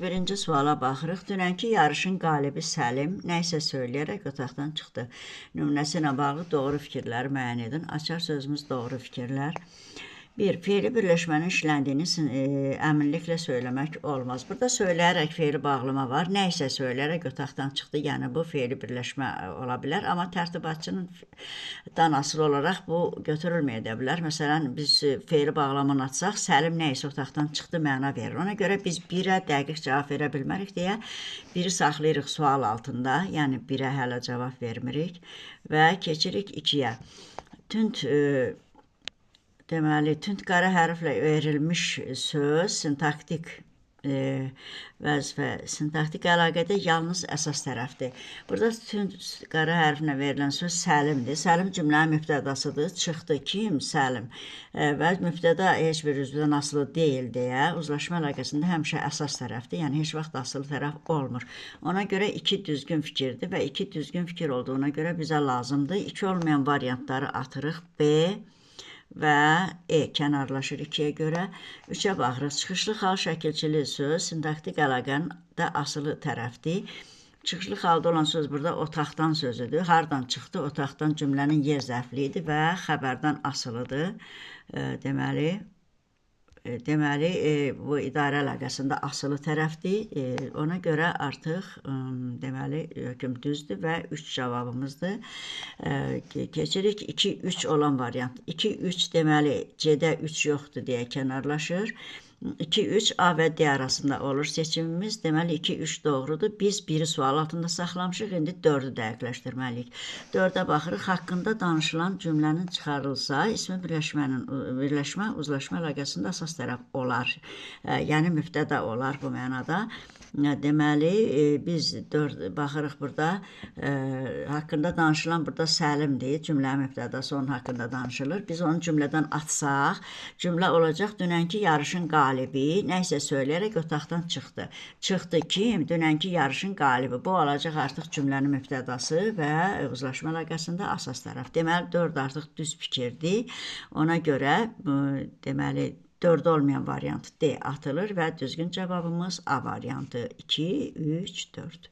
Birinci suala baxırıq. Dünənki yarışın qalibi Səlim nə isə söyləyərək otaqdan çıxdı. Nümunəsi ilə bağlı doğru fikirləri müəyyən edin. Açar sözümüz doğru fikirlər. 1. Fe'li birləşmənin işləndiyini əminliklə söyləmək olmaz. Burada söyləyərək fe'li bağlama var. Nə isə söyləyərək otaqdan çıxdı. Yəni bu fe'li birləşmə ola bilər. Amma tərtibatçının asılı olaraq bu götürülməyə bilər. Məsələn, biz fe'li bağlamanı açsaq, Səlim nə isə otaqdan çıxdı məna verir. Ona görə biz 1-ə dəqiq cavab verə bilmərik deyə 1-i saxlayırıq sual altında. Yəni 1-ə hələ cavab vermirik və keçirik 2-yə. Deməli, tünd qara hərflə verilmiş söz sintaktik vəzifə, sintaktik əlaqədə yalnız əsas tərəfdir. Burada tünd qara hərflə verilən söz Səlimdir. Səlim cümlənin mübtədasıdır. Çıxdı kim? Səlim. Və mübtəda heç bir üzvdən asılı deyil deyə uzlaşma əlaqəsində həmişə əsas tərəfdir. Yəni heç vaxt asılı tərəf olmur. Ona görə 2 düzgün fikirdir və 2 düzgün fikir olduğuna görə bizə lazımdır. 2 olmayan variantları atırıq. B və E kənarlaşır 2-yə görə. 3-ə baxırıq. Çıxışlı xal şəkilçili söz sintaktik əlaqəndə asılı tərəfdir. Çıxışlı xalda olan söz burada otaqdan sözüdür. Hardan çıxdı? Otaqdan cümlənin yer zərfliyi idi və xəbərdən asılıdır. Deməli, bu idarə əlaqəsində asılı tərəfdir. Ona görə artıq deməli hökm düzdür və 3 cavabımızdır. Keçirik 2-3 olan variant. 2-3 deməli C-də 3 yoxdur deyə kənarlaşır. 2-3 A və D arasında olur seçimimiz. Deməli 2-3 doğrudur. Biz 1-i sual altında saxlamışıq. İndi 4-ü dəqiqləşdirməliyik. 4-ə baxırıq. Haqqında danışılan cümlənin çıxarılsa, ismi birləşmə uzlaşma əlaqəsində əsas tərəf olar. Yəni mübtəda olar bu mənada. Deməli, biz baxırıq burada, haqqında danışılan burada Səlimdir, cümlənin mübtədası onun haqqında danışılır. Biz onu cümlədən atsaq, cümlə olacaq dünənki yarışın qalibi, nə isə söyləyərək otaqdan çıxdı. Çıxdı kim? Dünənki yarışın qalibi. Bu olacaq artıq cümlənin mübtədası və uzlaşma əlaqəsində əsas tərəf. Deməli, 4 artıq düz fikirdir. Ona görə, deməli, 4 olmayan variant D atılır və düzgün cavabımız A variantı 2, 3, 4.